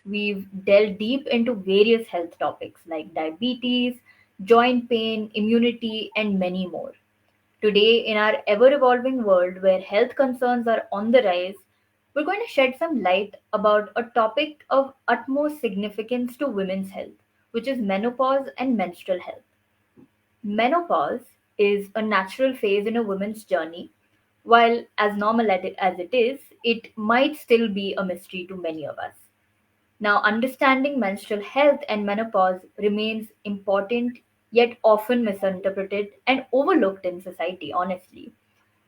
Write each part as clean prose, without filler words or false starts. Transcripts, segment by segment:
we've delved deep into various health topics like diabetes, joint pain, immunity, and many more. Today, in our ever evolving world where health concerns are on the rise, we're going to shed some light about a topic of utmost significance to women's health, which is menopause and menstrual health. Menopause is a natural phase in a woman's journey. While as normal as it is, it might still be a mystery to many of us. Now, understanding menstrual health and menopause remains important yet often misinterpreted and overlooked in society, honestly.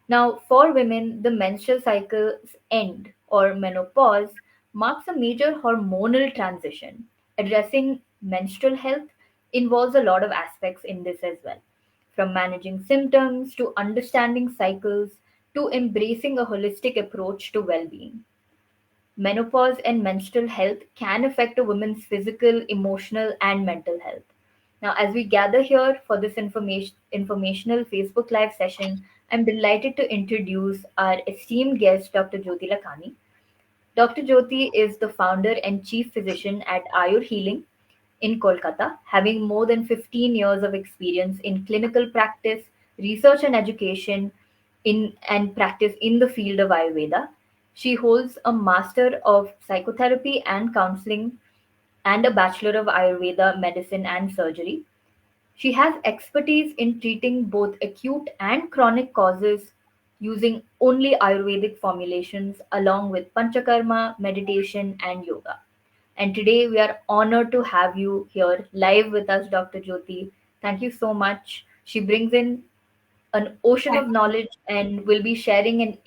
Now, for women, the menstrual cycle's end or menopause marks a major hormonal transition. Addressing menstrual health involves a lot of aspects in this as well, from managing symptoms to understanding cycles to embracing a holistic approach to well being. Menopause and menstrual health can affect a woman's physical, emotional, and mental health. Now, as we gather here for this informational Facebook Live session, I'm delighted to introduce our esteemed guest, Dr. Jyoti Lakhani. Dr. Jyoti is the founder and chief physician at Ayur Healing in Kolkata, having more than 15 years of experience in clinical practice, research and education and practice in the field of Ayurveda. She holds a Master of Psychotherapy and Counseling and a Bachelor of Ayurveda Medicine and Surgery. She has expertise in treating both acute and chronic causes using only Ayurvedic formulations along with Panchakarma, meditation, and yoga. And today we are honored to have you here live with us, Dr. Jyoti. Thank you so much. She brings in an ocean of knowledge and will be sharing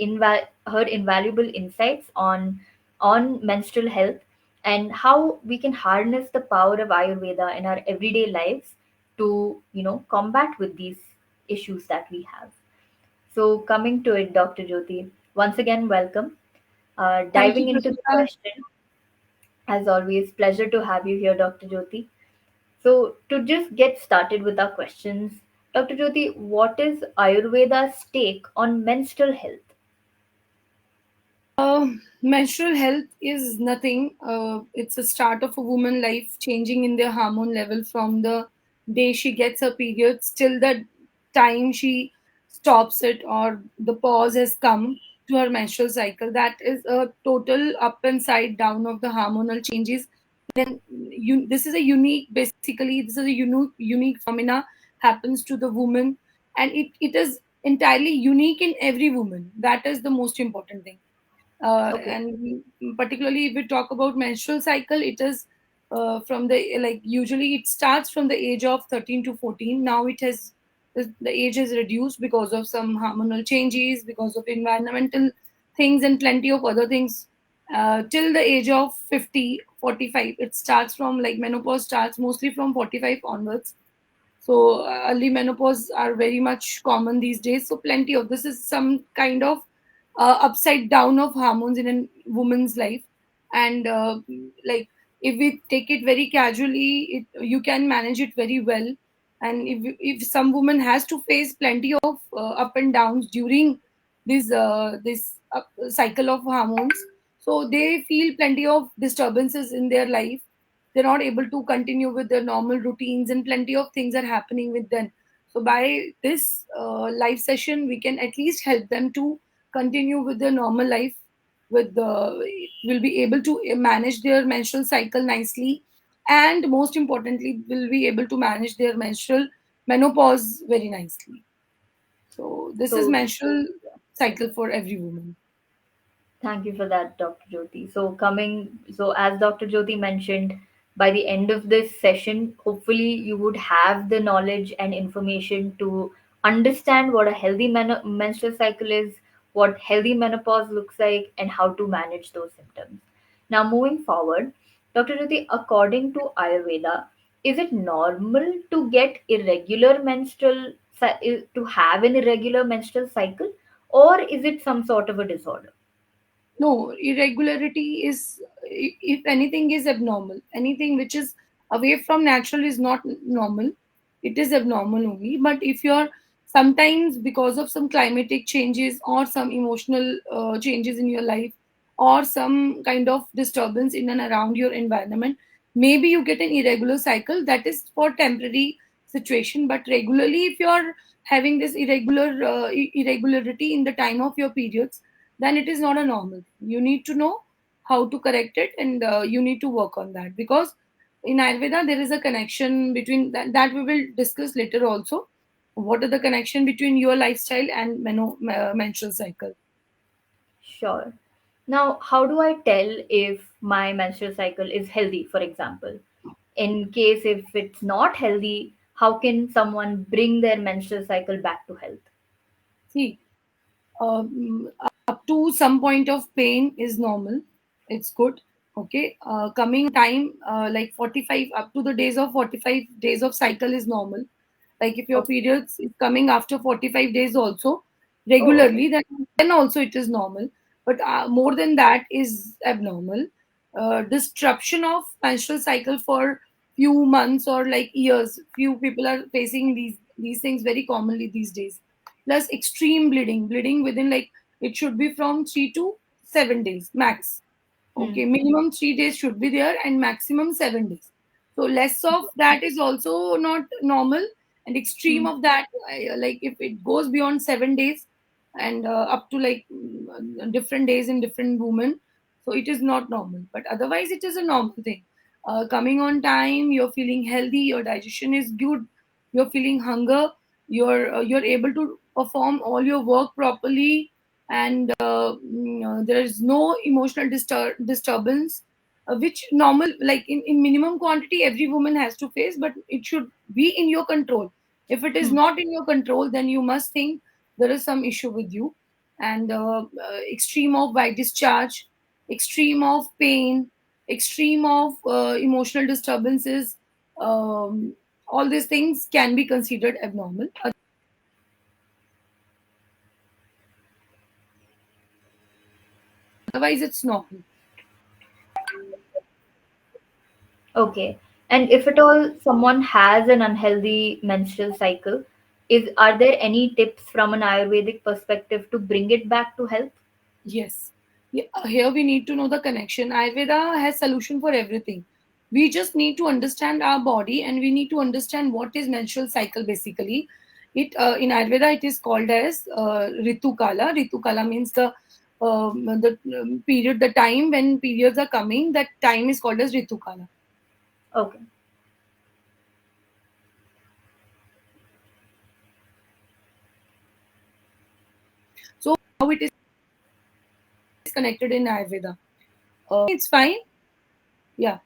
her invaluable insights on menstrual health and how we can harness the power of Ayurveda in our everyday lives to combat with these issues that we have. So coming to it, Dr. Jyoti, once again welcome. Thank you, Diving into the Pratika. question, as always, pleasure to have you here, Dr. Jyoti. So, to just get started with our questions, Dr. Jyoti, what is Ayurveda's take on menstrual health? Menstrual health is nothing. It's a start of a woman life changing in their hormone level from the day she gets her periods till the time she stops it or the pause has come to her menstrual cycle. That is a total up and side down of the hormonal changes. Then this is a unique, basically, this is a unique phenomena happens to the woman, and it is entirely unique in every woman. That is the most important thing. Okay, Particularly if we talk about menstrual cycle, it is from the like usually it starts from the age of 13 to 14. Now it has the age is reduced because of some hormonal changes, because of environmental things and plenty of other things. Till the age of 50, 45, it starts from like menopause starts mostly from 45 onwards. So early menopause are very much common these days. So plenty of this is some kind of upside down of hormones in a woman's life, and like if we take it very casually, you can manage it very well. And if some woman has to face plenty of up and downs during this cycle of hormones, so they feel plenty of disturbances in their life. They're not able to continue with their normal routines, and plenty of things are happening with them. So by this live session we can at least help them to continue with their normal life, with the will be able to manage their menstrual cycle nicely, and most importantly will be able to manage their menstrual menopause very nicely. So this is so menstrual cycle for every woman. thank you for that, Dr. Jyoti. So as Dr. Jyoti mentioned, by the end of this session, hopefully you would have the knowledge and information to understand what a healthy menstrual cycle is, what healthy menopause looks like, and how to manage those symptoms. Now, moving forward, Dr. Jyoti, according to Ayurveda, is it normal to get to have an irregular menstrual cycle, or is it some sort of a disorder? No, irregularity is, if anything, is abnormal. Anything which is away from natural is not normal. It is abnormal only. But if you're sometimes because of some climatic changes or some emotional changes in your life, or some kind of disturbance in and around your environment, maybe you get an irregular cycle. That is for temporary situation, but regularly if you're having this irregularity in the time of your periods, then it is not a normal thing. You need to know how to correct it, and you need to work on that, because in Ayurveda there is a connection between that we will discuss later also. What are the connection between your lifestyle and menstrual cycle? Sure. Now, how do I tell if my menstrual cycle is healthy, for example? In case if it's not healthy, how can someone bring their menstrual cycle back to health? See, up to some point of pain is normal, it's good. Okay, coming on time, like 45, up to the days of 45 days of cycle is normal. Like if your Okay. periods is coming after 45 days also Oh, okay. regularly, then also it is normal. But more than that is abnormal. Disruption of menstrual cycle for few months or like years, few people are facing these things very commonly these days. Plus extreme bleeding within, like, it should be from 3 to 7 days max. Hmm. Okay, minimum 3 days should be there and maximum 7 days. So less of that is also not normal, and extreme Hmm. of that, like if it goes beyond 7 days and up to like different days in different women, so it is not normal. But otherwise, it is a normal thing. Coming on time, you're feeling healthy, your digestion is good, you're feeling hunger, you're able to perform all your work properly, and there is no emotional disturbance, which normal, like in minimum quantity every woman has to face, but it should be in your control. If it is Hmm. not in your control, then you must think there is some issue with you. And extreme of white discharge, extreme of pain, extreme of emotional disturbances, um, all these things can be considered abnormal. Otherwise it's normal. Okay. And if at all someone has an unhealthy menstrual cycle, are there any tips from an Ayurvedic perspective to bring it back to health? Yes. Yeah, here we need to know the connection. Ayurveda has solution for everything. We just need to understand our body, and we need to understand what is menstrual cycle basically. It in Ayurveda it is called as Ritu Kala. Ritu Kala means the period, the time when periods are coming. That time is called as Ritu Kala. Okay. So how it is connected in Ayurveda? It's fine. Yeah,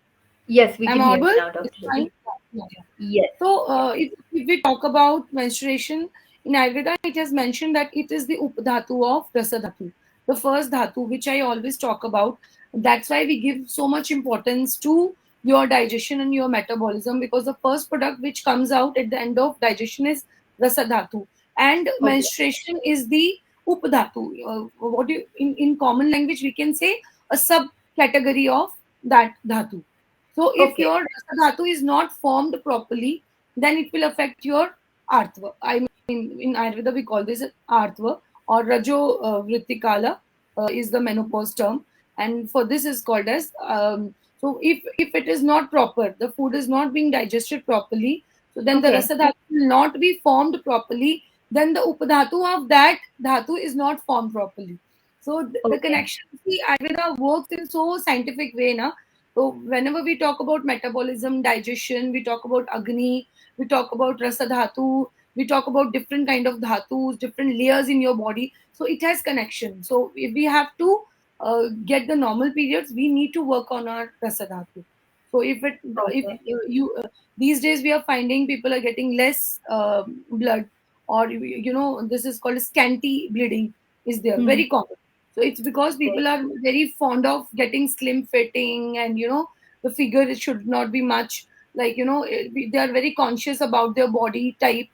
Yes, we I'm can hear you audible. now, It's Dr. fine. Jyoti. Yeah, yeah. Yes. So, Yes. if we talk about menstruation in Ayurveda, it has mentioned that it is the Upadhatu of Rasa Dhatu, the first dhatu, which I always talk about. That's why we give so much importance to your digestion and your metabolism, because the first product which comes out at the end of digestion is Rasa Dhatu, and Okay. menstruation is the Upadhatu. What you, in common language we can say a subcategory of that dhatu. So if Okay. your rasa dhatu is not formed properly, then it will affect your artva. I mean, in Ayurveda we call this artva, or rajo vrittikala is the menopause term, and for this is called as so if it is not proper, the food is not being digested properly, so then the Okay. rasa dhatu will not be formed properly. Then the upadhatu of that dhatu is not formed properly. So the Okay. connection, see, Ayurveda works in so scientific way, na. So whenever we talk about metabolism, digestion, we talk about Agni, we talk about Rasa Dhatu, we talk about different kind of dhatus, different layers in your body. So it has connection. So if we have to get the normal periods, we need to work on our Rasa Dhatu. So if Okay. you these days we are finding people are getting less blood, or this is called scanty bleeding is there, Hmm. very common. So it's because Okay. people are very fond of getting slim fitting, and the figure it should not be much, like they are very conscious about their body type,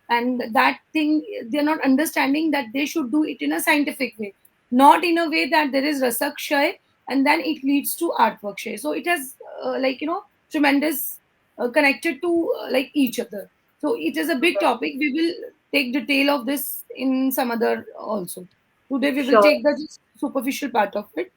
and that thing they're not understanding that they should do it in a scientific way, not in a way that there is rasak shay and then it leads to artwork shay. So it has tremendous connected to like each other. So it is a big Okay. topic. We will take detail of this in some other also. Today we will Sure. take the just superficial part of it.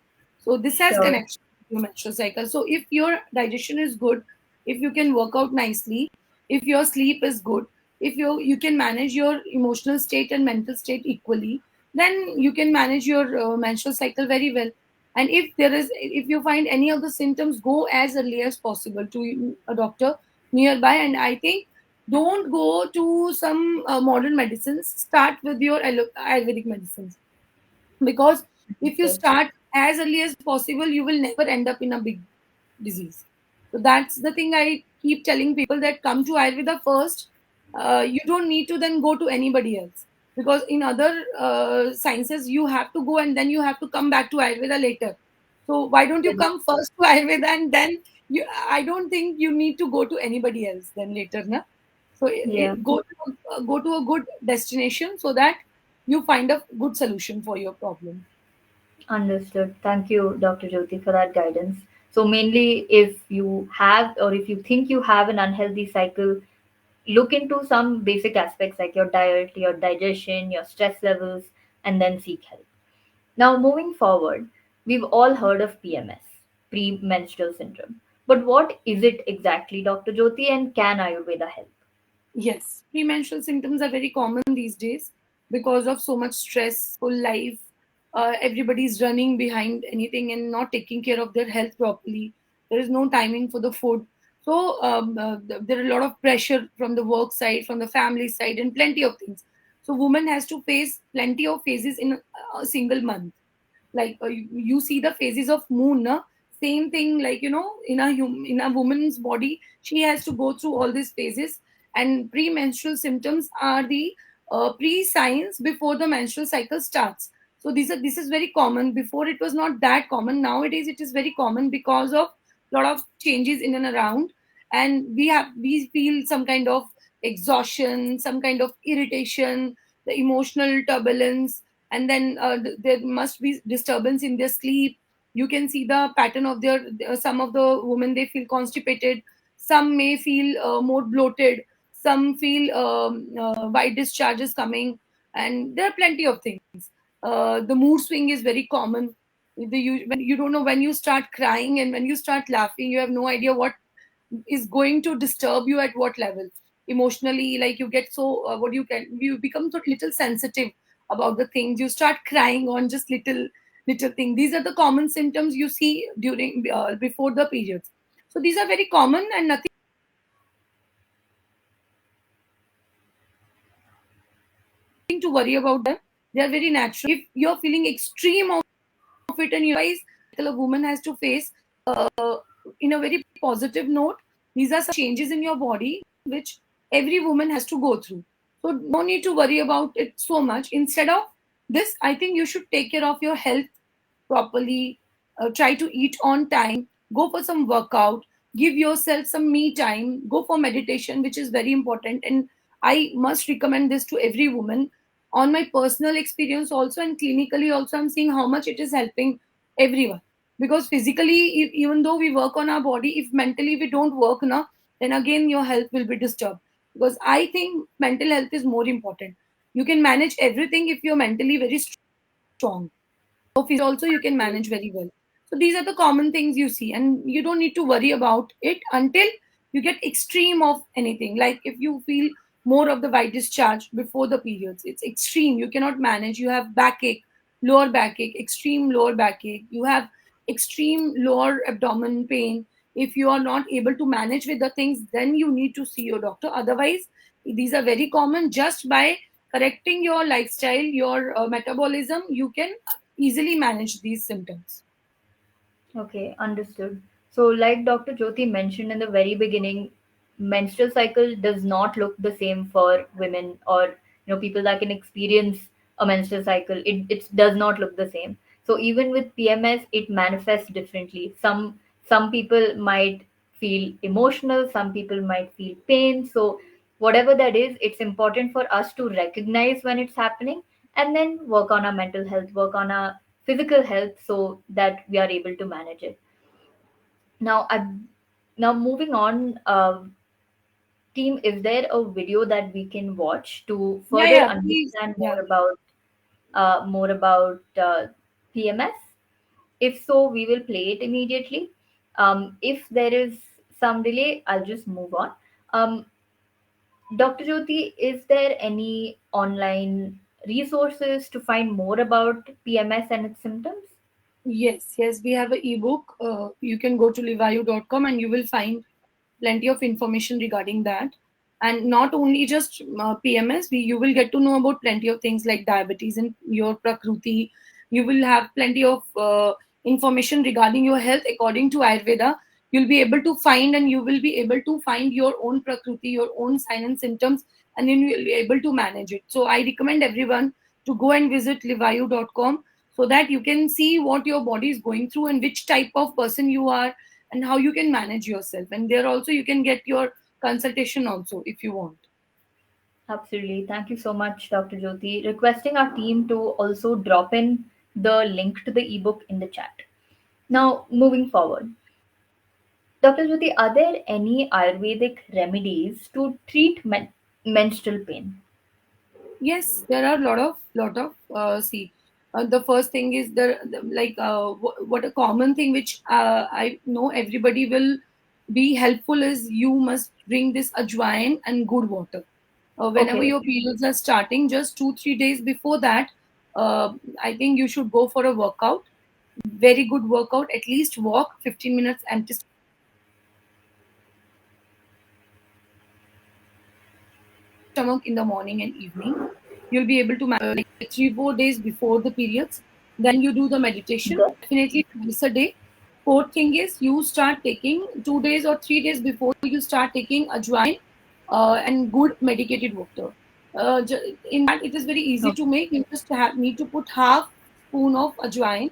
So this has Sure. connection to your menstrual cycle. So if your digestion is good, if you can work out nicely, if your sleep is good, if you can manage your emotional state and mental state equally, then you can manage your menstrual cycle very well. And if you find any of the symptoms, go as early as possible to a doctor nearby. And I think don't go to some modern medicines. Start with your Ayurvedic medicines, because if you Understood. start as early as possible, you will never end up in a big disease. So that's the thing I keep telling people, that come to Ayurveda first. You don't need to then go to anybody else, because in other sciences you have to go and then you have to come back to Ayurveda later. So why don't you come first to Ayurveda, and then I don't think you need to go to anybody else then later, na? So Yeah. go to a good destination so that you find a good solution for your problem. Understood. Thank you, Dr. Jyoti, for that guidance. So, mainly, if you have or if you think you have an unhealthy cycle, look into some basic aspects like your diet, your digestion, your stress levels, and then seek help. Now, moving forward, we've all heard of PMS, premenstrual syndrome. But what is it exactly, Dr. Jyoti, and can Ayurveda help? Yes, premenstrual symptoms are very common these days because of so much stressful life. Everybody's running behind anything and not taking care of their health properly. There is no timing for the food. So there are a lot of pressure from the work side, from the family side, and plenty of things. So woman has to face plenty of phases in a single month. Like you see the phases of moon, na? Same thing, like in a woman's body, she has to go through all these phases. And premenstrual symptoms are the pre signs before the menstrual cycle starts. So this is very common. Before it was not that common, nowadays it is very common because of lot of changes in and around. And we feel some kind of exhaustion, some kind of irritation, the emotional turbulence, and then there must be disturbance in their sleep. You can see the pattern of their some of the women, they feel constipated, some may feel more bloated, some feel white discharges coming, and there are plenty of things. The mood swing is very common. When you don't know, when you start crying and when you start laughing, you have no idea what is going to disturb you at what level emotionally. Like you get so what you become so little sensitive about the things, you start crying on just little thing. These are the common symptoms you see during before the periods. So these are very common and nothing to worry about them. They are very natural. If you're feeling extreme of it, and you guys, a woman has to face in a very positive note, these are some changes in your body which every woman has to go through. So no need to worry about it so much. Instead of this, I think you should take care of your health properly. Try to eat on time, go for some workout, give yourself some me time, go for meditation, which is very important. And I must recommend this to every woman. On my personal experience also, and clinically also, I'm seeing how much it is helping everyone. Because physically, even though we work on our body, if mentally we don't work now, then again your health will be disturbed. Because I think mental health is more important. You can manage everything if you're mentally very strong. Office also you can manage very well. So these are the common things you see, and you don't need to worry about it until you get extreme of anything. Like if you feel more of the white discharge before the periods, it's extreme, you cannot manage, you have backache, lower backache, extreme lower backache, you have extreme lower abdomen pain. If you are not able to manage with the things, then you need to see your doctor. Otherwise, these are very common. Just by correcting your lifestyle, your metabolism, you can easily manage these symptoms. Okay, understood. So, like Dr. Jyoti mentioned in the very beginning, menstrual cycle does not look the same for women or people that can experience a menstrual cycle. It does not look the same. So even with PMS, it manifests differently. Some people might feel emotional, some people might feel pain. So whatever that is, it's important for us to recognize when it's happening and then work on our mental health, work on our physical health so that we are able to manage it. Now, now moving on, team, is there a video that we can watch to Yeah, further yeah, please. understand Yeah. more about PMS? If so, we will play it immediately. If there is some delay, I'll just move on. Um, Dr. Jyoti, is there any online resources to find more about PMS and its symptoms? Yes, yes, we have an ebook. You can go to livayu.com and you will find plenty of information regarding that. And not only just PMS, you will get to know about plenty of things like diabetes and your prakruti. You will have plenty of information regarding your health according to Ayurveda. You'll be able to find, and you will be able to find your own prakruti, your own sign and symptoms, and then you'll be able to manage it. So I recommend everyone to go and visit livayu.com so that you can see what your body is going through and which type of person you are and how you can manage yourself. And there also you can get your consultation also if you want. Absolutely. Thank you so much, Dr. Jyoti. Requesting our team to also drop in the link to the ebook in the chat. Now, moving forward, Dr. Jyoti, are there any Ayurvedic remedies to treat menstrual pain? Yes, there are lot of see. The first thing is what a common thing which I know everybody will be helpful is you must drink this ajwain and good water. Whenever Okay, your periods are starting, just 2 3 days before that, I think you should go for a workout. Very good workout. At least walk 15 minutes empty stomach in the morning and evening. You'll be able to manage it. You'll be able to manage it like 3 4 days before the periods. Then you do the meditation okay, definitely twice a day. Fourth thing is you start taking 2 days or 3 days before you start taking ajwain and good medicated water. In that, it is very easy to okay, make. You just need to put half spoon of ajwain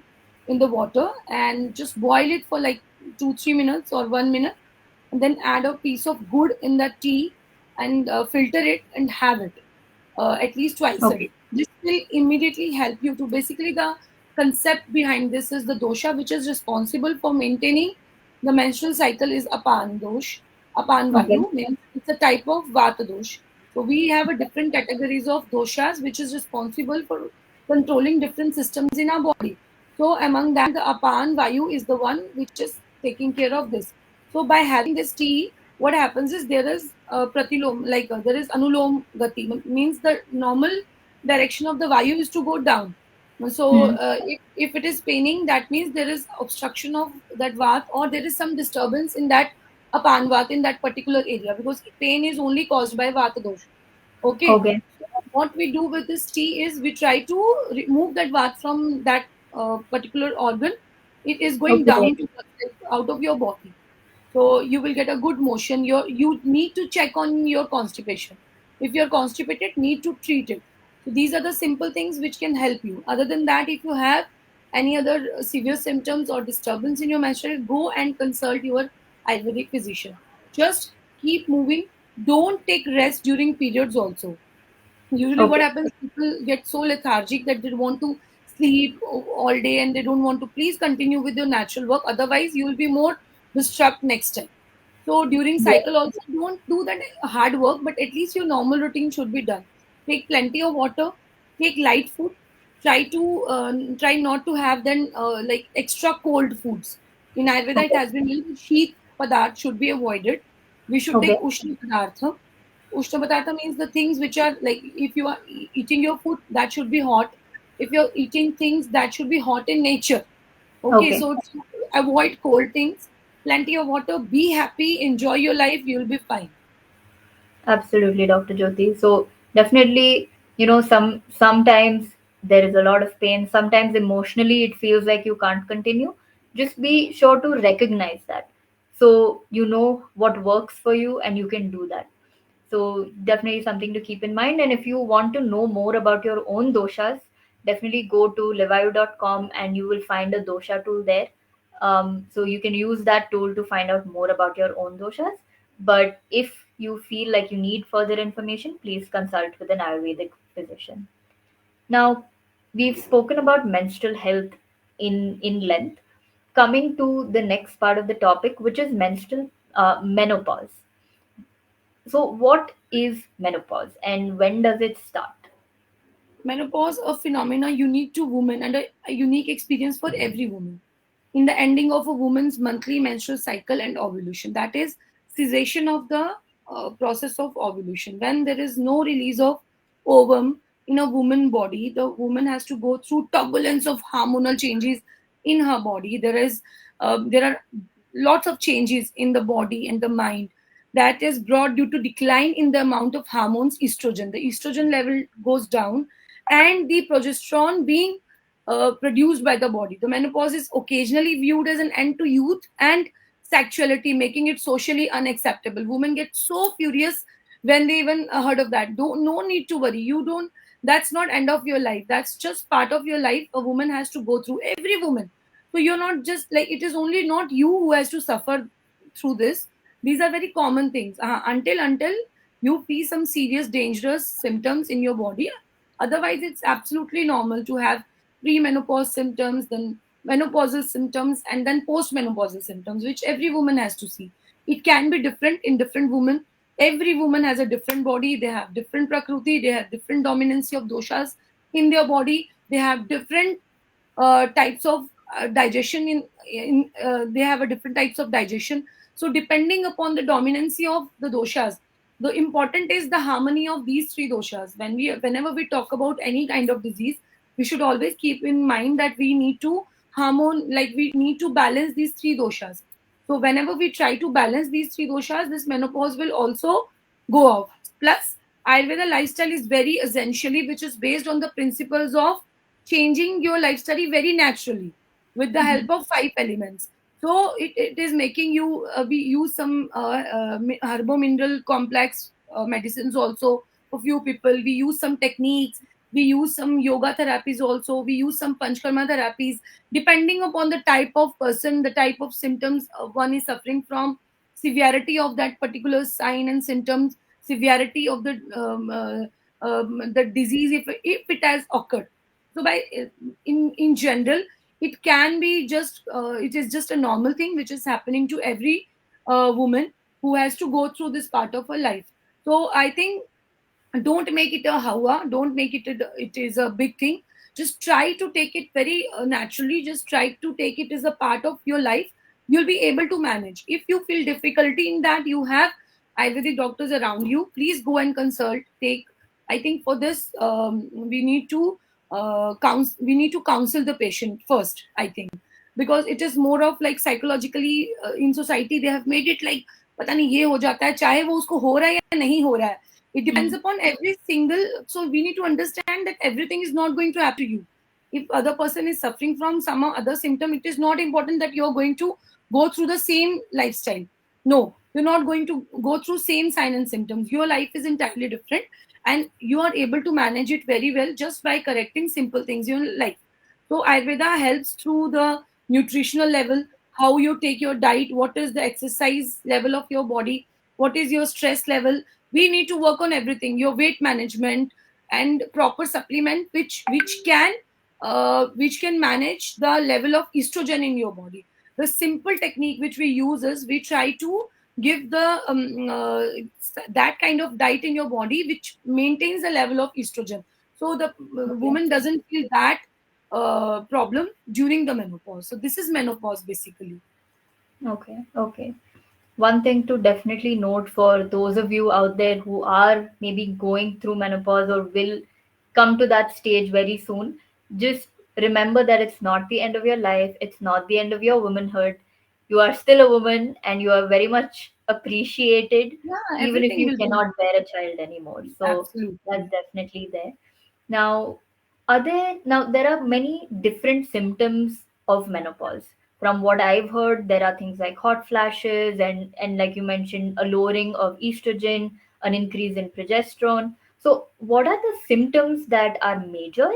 in the water and just boil it for like 2 3 minutes or 1 minute, and then add a piece of good in that tea and filter it and have it at least twice a okay, day. This will immediately help you to basically the concept behind this is the dosha which is responsible for maintaining the menstrual cycle is apan dosh. Apan okay, vayu means it's a type of vata dosh. So we have a different categories of doshas which is responsible for controlling different systems in our body. So among that, the apan vayu is the one which is taking care of this. So by having this tea, what happens is there is pratilom, there is anulom gati, means the normal direction of the vayu is to go down. So hmm, if it is paining, that means there is obstruction of that vat or there is some disturbance in that apan vat in that particular area because pain is only caused by vata dosh. Okay. okay, So what we do with this tea is we try to remove that vat from that particular organ. It is going okay, down to out of your body, so you will get a good motion. You need to check on your constipation. If you're constipated, need to treat it. So these are the simple things which can help you. Other than that, if you have any other severe symptoms or disturbance in your menstrual, go and consult your ayurvedic physician. Just keep moving. Don't take rest during periods also. Usually what okay, happens, people get so lethargic that they want to sleep all day and they don't want to. Please continue with your natural work, otherwise you will be more disturbed next time. So during yeah, cycle also don't do that hard work, but at least your normal routine should be done. Take plenty of water, take light food, try not to have then like extra cold foods. In Ayurveda it okay, has been mentioned sheath padarth should be avoided. We should okay, take ushna padartha. Ushna padartha means the things which are like if you are eating your food that should be hot. If you're eating things that should be hot in nature. Okay, okay. so avoid cold things, plenty of water, be happy, enjoy your life, you'll be fine. Absolutely, Dr. Jyoti. So definitely, sometimes there is a lot of pain. Sometimes emotionally it feels like you can't continue. Just be sure to recognize that. So you know what works for you and you can do that. So definitely something to keep in mind. And if you want to know more about your own doshas, definitely go to levayu.com and you will find a dosha tool there. So you can use that tool to find out more about your own doshas. But if you feel like you need further information, please consult with an Ayurvedic physician. Now, we've spoken about menstrual health in length. Coming to the next part of the topic, which is menstrual menopause. So, what is menopause and when does it start? Menopause, a phenomena unique to women and a unique experience for every woman. in the ending of a woman's monthly menstrual cycle and ovulation. That is cessation of the process of ovulation. When there is no release of ovum in a woman body, the woman has to go through turbulence of hormonal changes in her body. There are lots of changes in the body and the mind that is brought due to decline in the amount of hormones estrogen. The estrogen level goes down, and the progesterone being produced by the body. The menopause is occasionally viewed as an end to youth and sexuality, making it socially unacceptable. Women get so furious when they even heard of that. Don't, no need to worry. You don't. That's not end of your life. That's just part of your life. A woman has to go through. Every woman. So you're not just like, it is only not you who has to suffer through this. These are very common things. Until you feel some serious dangerous symptoms in your body. Otherwise, it's absolutely normal to have premenopause symptoms, then menopausal symptoms, and then postmenopausal symptoms, which every woman has to see. It can be different in different women. Every woman has a different body. They have different prakriti. They have different dominancy of doshas in their body. They have different types of digestion they have a different types of digestion. So depending upon the dominancy of the doshas, the important is the harmony of these three doshas. Whenever we talk about any kind of disease, we should always keep in mind that we need to we need to balance these three doshas. So whenever we try to balance these three doshas, this menopause will also go off. Plus, Ayurveda lifestyle is very essentially, which is based on the principles of changing your lifestyle very naturally with the Mm-hmm. help of five elements. So it is making you we use some herbo mineral complex medicines also for few people. We use some techniques. We use some yoga therapies also. We use some panchkarma therapies. Depending upon the type of person, the type of symptoms one is suffering from, severity of that particular sign and symptoms, severity of the disease, if it has occurred. So by in general, it can be just it is just a normal thing which is happening to every woman who has to go through this part of her life. So I think, don't make it a hawa, don't make it is a big thing. Just try to take it very naturally. Just try to take it as a part of your life. You'll be able to manage. If you feel difficulty in that, you have ayurvedic doctors around you, please go and consult. Take, I think for this we need to counsel the patient first, I think, because it is more of like psychologically in society they have made it like पता नहीं ये हो जाता है, चाहे वो उसको हो रहा है या नहीं हो रहा है. It depends upon every single. So we need to understand that everything is not going to happen to you. If other person is suffering from some other symptom, it is not important that you're going to go through the same lifestyle. No, you're not going to go through same sign and symptoms. Your life is entirely different, and you are able to manage it very well just by correcting simple things in your life. So Ayurveda helps through the nutritional level, how you take your diet, what is the exercise level of your body, what is your stress level. We need to work on everything, your weight management and proper supplement which can manage the level of estrogen in your body. The simple technique which we use is we try to give that kind of diet in your body which maintains the level of estrogen, so the Okay. woman doesn't feel that problem during the menopause. So this is menopause basically. Okay. Okay. One thing to definitely note for those of you out there who are maybe going through menopause or will come to that stage very soon, just remember that it's not the end of your life, it's not the end of your womanhood. You are still a woman and you are very much appreciated, Yeah, even if everything you will be cannot bear a child anymore. So that's absolutely. definitely there. Now, there are many different symptoms of menopause. From what I've heard, there are things like hot flashes and like you mentioned, a lowering of estrogen, an increase in progesterone. So, what are the symptoms that are major,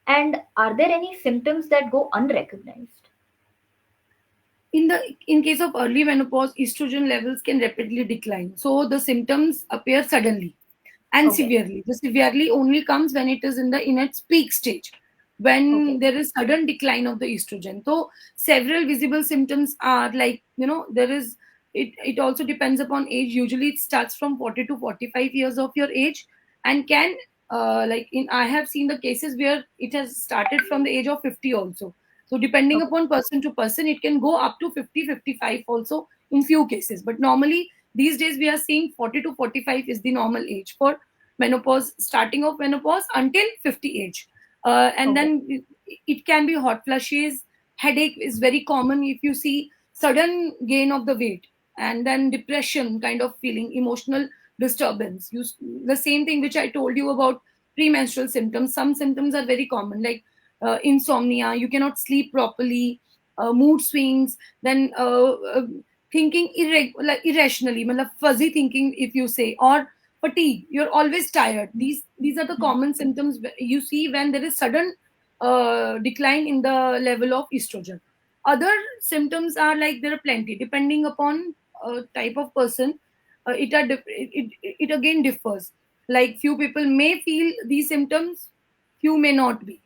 and are there any symptoms that go unrecognized? In case of early menopause, estrogen levels can rapidly decline, so the symptoms appear suddenly and Okay, severely. The severely only comes when it is in its peak stage, when okay, there is sudden decline of the estrogen. So several visible symptoms are like, there is, it also depends upon age. Usually it starts from 40 to 45 years of your age, and can like in I have seen the cases where it has started from the age of 50 also. So depending Okay. upon person to person, it can go up to 50, 55 also in few cases. But normally these days we are seeing 40 to 45 is the normal age for menopause, starting of menopause until 50 age. And Okay. then it can be hot flushes, headache is very common if you see, sudden gain of the weight, and then depression kind of feeling, emotional disturbance. The same thing which I told you about premenstrual symptoms. Some symptoms are very common, like insomnia, you cannot sleep properly, mood swings, then thinking like irrationally, matlab fuzzy thinking if you say, or fatigue, you're always tired. These are the Hmm. common symptoms you see when there is sudden decline in the level of estrogen. Other symptoms are like, there are plenty depending upon type of person. It again differs. Like few people may feel these symptoms, few may not be.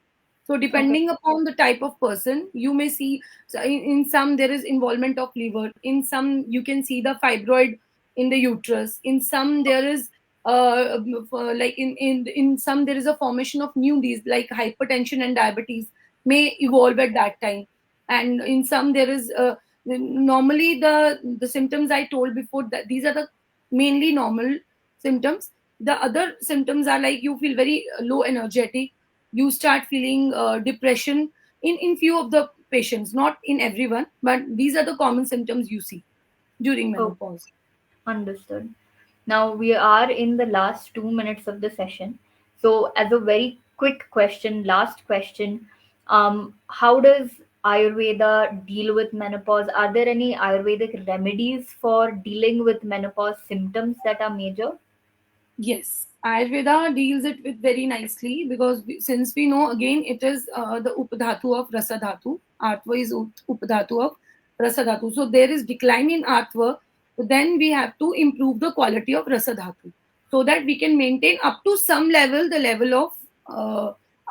So Okay. depending upon the type of person, you may see, so in some there is involvement of liver, in some you can see the fibroid in the uterus, in some there is like in some there is a formation of new disease like hypertension and diabetes may evolve at that time. And in some there is normally the symptoms I told before, that these are the mainly normal symptoms. The other symptoms are like, you feel very low energetic, you start feeling depression in few of the patients, not in everyone, but these are the common symptoms you see during Okay. menopause. Understood. Now we are in the last 2 minutes of the session. So, as a very quick question, last question, how does Ayurveda deal with menopause? Are there any Ayurvedic remedies for dealing with menopause symptoms that are major? Yes, Ayurveda deals it with very nicely, because since we know again it is the upadhatu of rasadhatu. Artva is upadhatu of rasadhatu. So there is decline in artva. Then we have to improve the quality of rasadhatu so that we can maintain up to some level the level of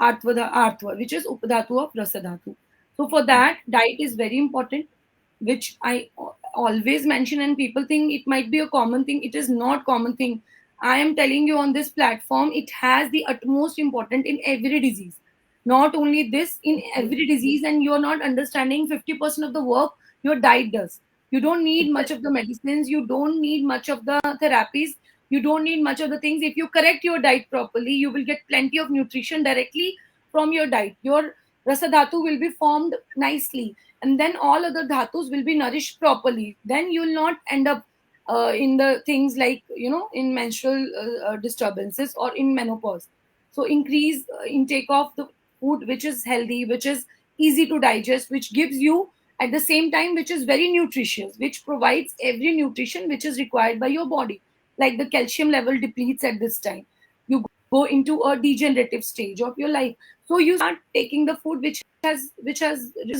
artva, which is upadhatu of rasadhatu. So for that, diet is very important, which I always mention, and people think it might be a common thing. It is not common thing. I am telling you on this platform, it has the utmost importance in every disease. Not only this, in every disease, and you are not understanding 50% of the work your diet does. You don't need much of the Exactly. medicines, you don't need much of the therapies, you don't need much of the things. If you correct your diet properly, you will get plenty of nutrition directly from your diet. Your rasadhatu will be formed nicely, and then all other dhatus will be nourished properly. Then you will not end up in the things like, in menstrual disturbances or in menopause. So increase intake of the food which is healthy, which is easy to digest, which gives you at the same time, which is very nutritious, which provides every nutrition which is required by your body. Like the calcium level depletes at this time, you go into a degenerative stage of your life. So you start taking the food which is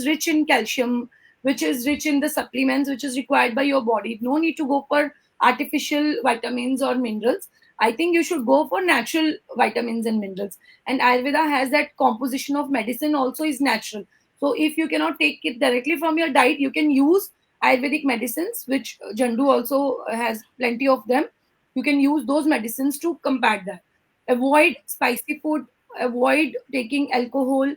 rich in calcium, which is rich in the supplements which is required by your body. No need to go for artificial vitamins or minerals. I think you should go for natural vitamins and minerals. And Ayurveda has that composition of medicine also is natural. So if you cannot take it directly from your diet, you can use Ayurvedic medicines, which Jandu also has plenty of them. You can use those medicines to combat that. Avoid spicy food, avoid taking alcohol,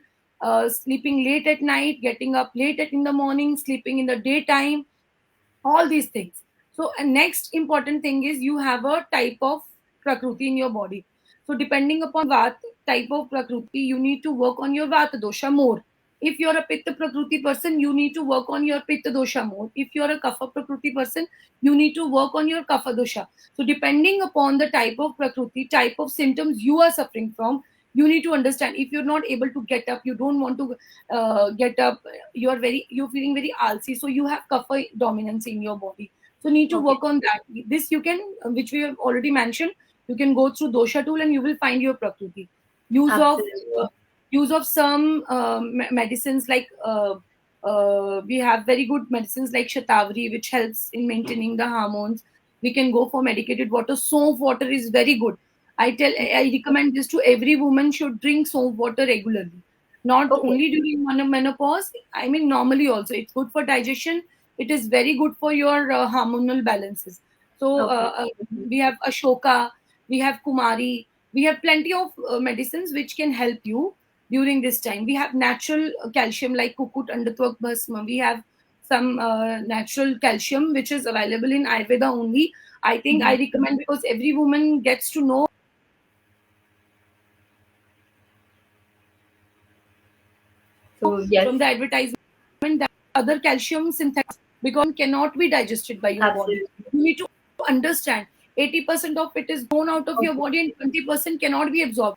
sleeping late at night, getting up late in the morning, sleeping in the daytime, all these things. So a next important thing is, you have a type of prakriti in your body. So depending upon vat type of prakriti, you need to work on your vata dosha more. If you're a pitta prakriti person, you need to work on your pitta dosha more. If you're a kapha prakriti person, you need to work on your kapha dosha. So depending upon the type of prakriti, type of symptoms you are suffering from, you need to understand. If you're not able to get up, you don't want to get up, you're feeling very alsi, so you have kapha dominance in your body. So need to Okay. work on that. This you can, which we have already mentioned, you can go through dosha tool and you will find your prakriti. use of uh, Absolutely. Use of some medicines like we have very good medicines like shatavari, which helps in maintaining the hormones. We can go for medicated water. Soap water is very good. I recommend this to every woman, should drink soap water regularly, not Okay. only during menopause. I mean, normally also it's good for digestion. It is very good for your hormonal balances. So Okay. we have ashoka, we have kumari, we have plenty of medicines which can help you. during this time. We have natural calcium like kukut andatwak bhasma. We have some natural calcium which is available in Ayurveda only. I think I Mhm. recommend, because every woman gets to know So yes, from the advertisement that other calcium synthetic, because cannot be digested by your body. absolutely. You need to understand 80% of it is gone out of your Okay. body and 20% cannot be absorbed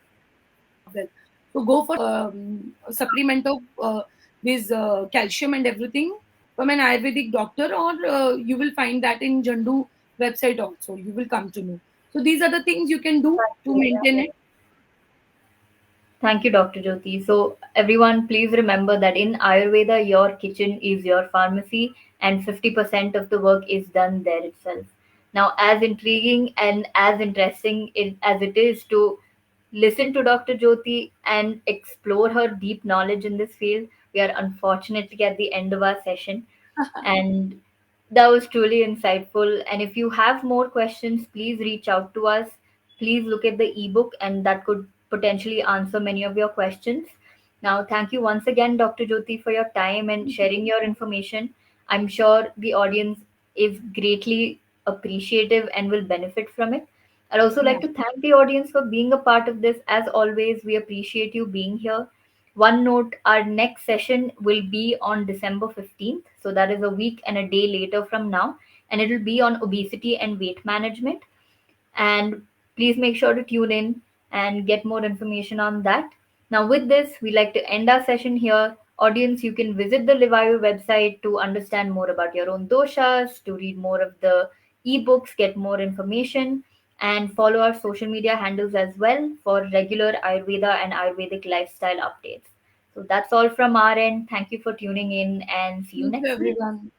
well. So go for a supplement of this calcium and everything from an Ayurvedic doctor, or you will find that in Jandu website also. You will come to know. So these are the things you can do Thank to you. maintain it. Thank you, Dr. Jyoti. So, everyone, please remember that in Ayurveda, your kitchen is your pharmacy, and 50% of the work is done there itself. Now, as intriguing and as interesting as it is to listen to Dr. Jyoti and explore her deep knowledge in this field, we are unfortunately at the end of our session. And that was truly insightful. And if you have more questions, please reach out to us. Please look at the ebook, and that could potentially answer many of your questions. Now, thank you once again, Dr. Jyoti, for your time and sharing your information. I'm sure the audience is greatly appreciative and will benefit from it. I'd also Yeah. like to thank the audience for being a part of this. As always, we appreciate you being here. One note, our next session will be on December 15th. So that is a week and a day later from now. And it will be on obesity and weight management. And please make sure to tune in and get more information on that. Now, with this, we like to end our session here. Audience, you can visit the Livayu website to understand more about your own doshas, to read more of the ebooks, get more information, and follow our social media handles as well for regular Ayurveda and Ayurvedic lifestyle updates. So that's all from our end. Thank you for tuning in and see you Thank you, next week. everyone.